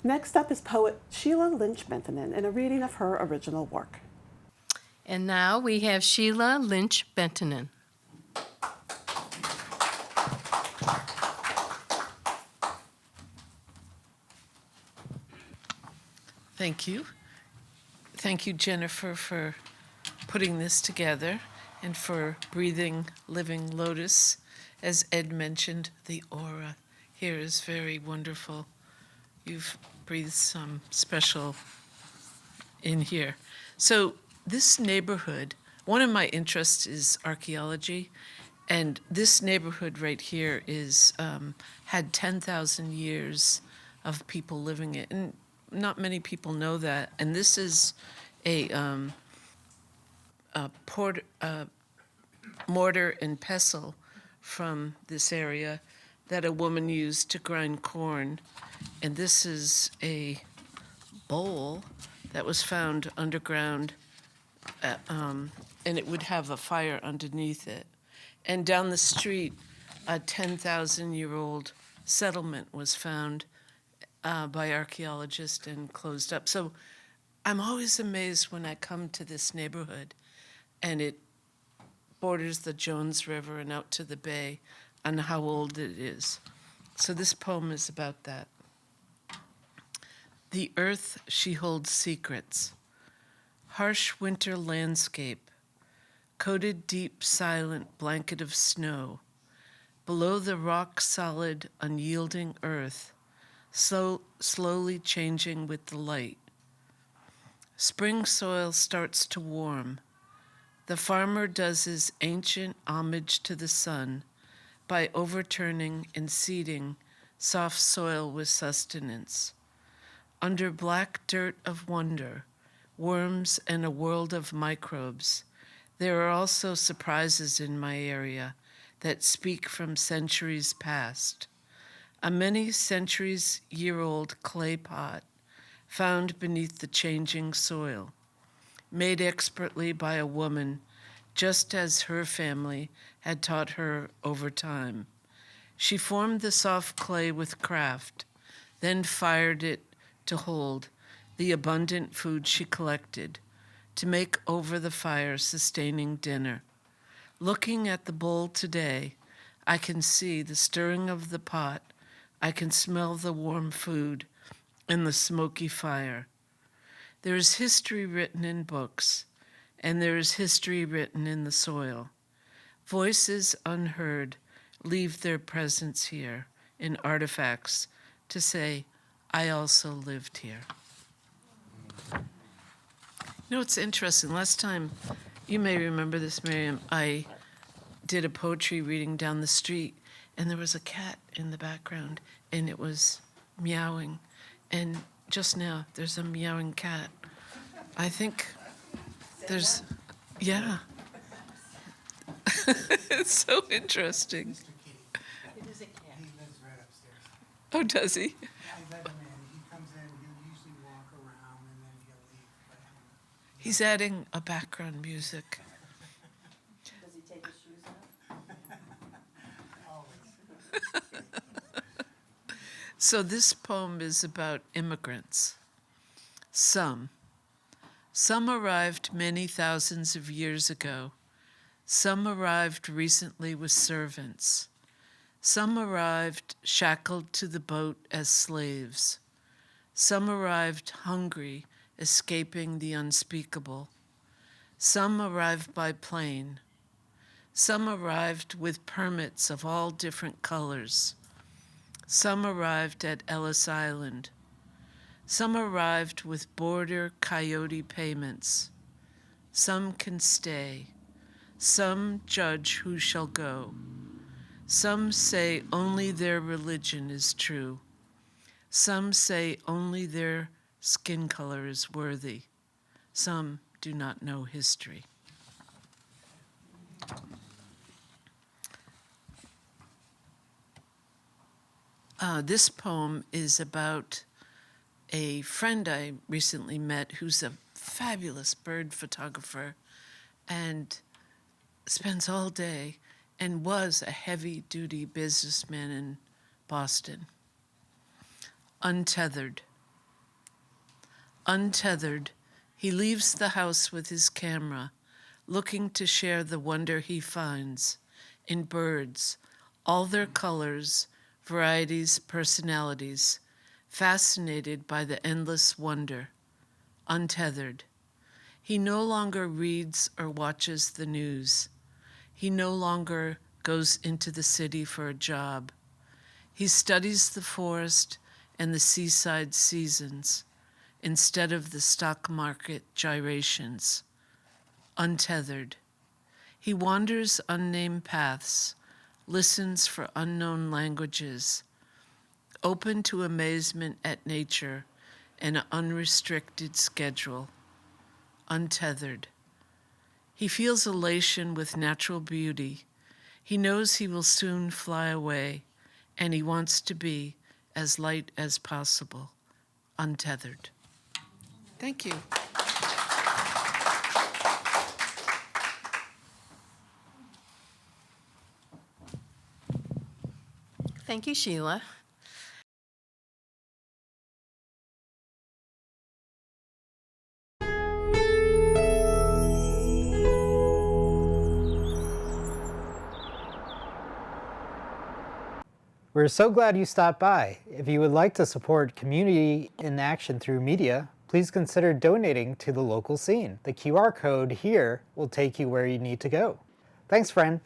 Next up is poet Sheila Lynch Benttinen in a reading of her original work. And now we have Sheila Lynch Benttinen. Thank you. Thank you, Jennifer, for putting this together and for breathing living lotus. As Ed mentioned, the aura here is very wonderful. You've breathed some special in here. So this neighborhood, one of my interests is archaeology, and this neighborhood right here is had 10,000 years of people living it, and not many people know that. And this is a mortar and pestle from this area that a woman used to grind corn. And this is a bowl that was found underground, and it would have a fire underneath it. And down the street, a 10,000-year-old settlement was found by archaeologists and closed up. So I'm always amazed when I come to this neighborhood and it borders the Jones River and out to the bay on how old it is. So this poem is about that. The earth, she holds secrets. Harsh winter landscape, coated deep, silent blanket of snow. Below the rock-solid, unyielding earth, slowly changing with the light. Spring soil starts to warm. The farmer does his ancient homage to the sun by overturning and seeding soft soil with sustenance. Under black dirt of wonder, worms and a world of microbes, there are also surprises in my area that speak from centuries past. A many centuries-year-old clay pot found beneath the changing soil, made expertly by a woman, just as her family had taught her over time. She formed the soft clay with craft, then fired it to hold the abundant food she collected, to make over the fire sustaining dinner. Looking at the bowl today, I can see the stirring of the pot. I can smell the warm food and the smoky fire. There is history written in books, and there is history written in the soil. Voices unheard leave their presence here in artifacts to say, I also lived here. You know, it's interesting. Last time, you may remember this, Miriam, I did a poetry reading down the street, and there was a cat in the background, and it was meowing. And just now, there's a meowing cat. I think there's, yeah. It's so interesting. It is a cat. He lives right upstairs. Oh, does he? I let him in. He comes in, he'll usually walk around, and then he'll leave. But, He's adding a background music. Does he take his shoes off? always. So this poem is about immigrants. Some arrived many thousands of years ago. Some arrived recently with servants. Some arrived shackled to the boat as slaves. Some arrived hungry, escaping the unspeakable. Some arrived by plane. Some arrived with permits of all different colors. Some arrived at Ellis Island. Some arrived with border coyote payments. Some can stay. Some judge who shall go. Some say only their religion is true. Some say only their skin color is worthy. Some do not know history. This poem is about a friend I recently met who's a fabulous bird photographer and spends all day and was a heavy-duty businessman in Boston. Untethered. Untethered, he leaves the house with his camera, looking to share the wonder he finds in birds, all their colors, varieties, personalities, fascinated by the endless wonder. Untethered. He no longer reads or watches the news. He no longer goes into the city for a job. He studies the forest and the seaside seasons instead of the stock market gyrations. Untethered. He wanders unnamed paths, listens for unknown languages, open to amazement at nature and an unrestricted schedule. Untethered. He feels elation with natural beauty. He knows he will soon fly away, and he wants to be as light as possible. Untethered. Thank you. Thank you, Sheila. We're so glad you stopped by. If you would like to support community in action through media, please consider donating to the local scene. The QR code here will take you where you need to go. Thanks, friend.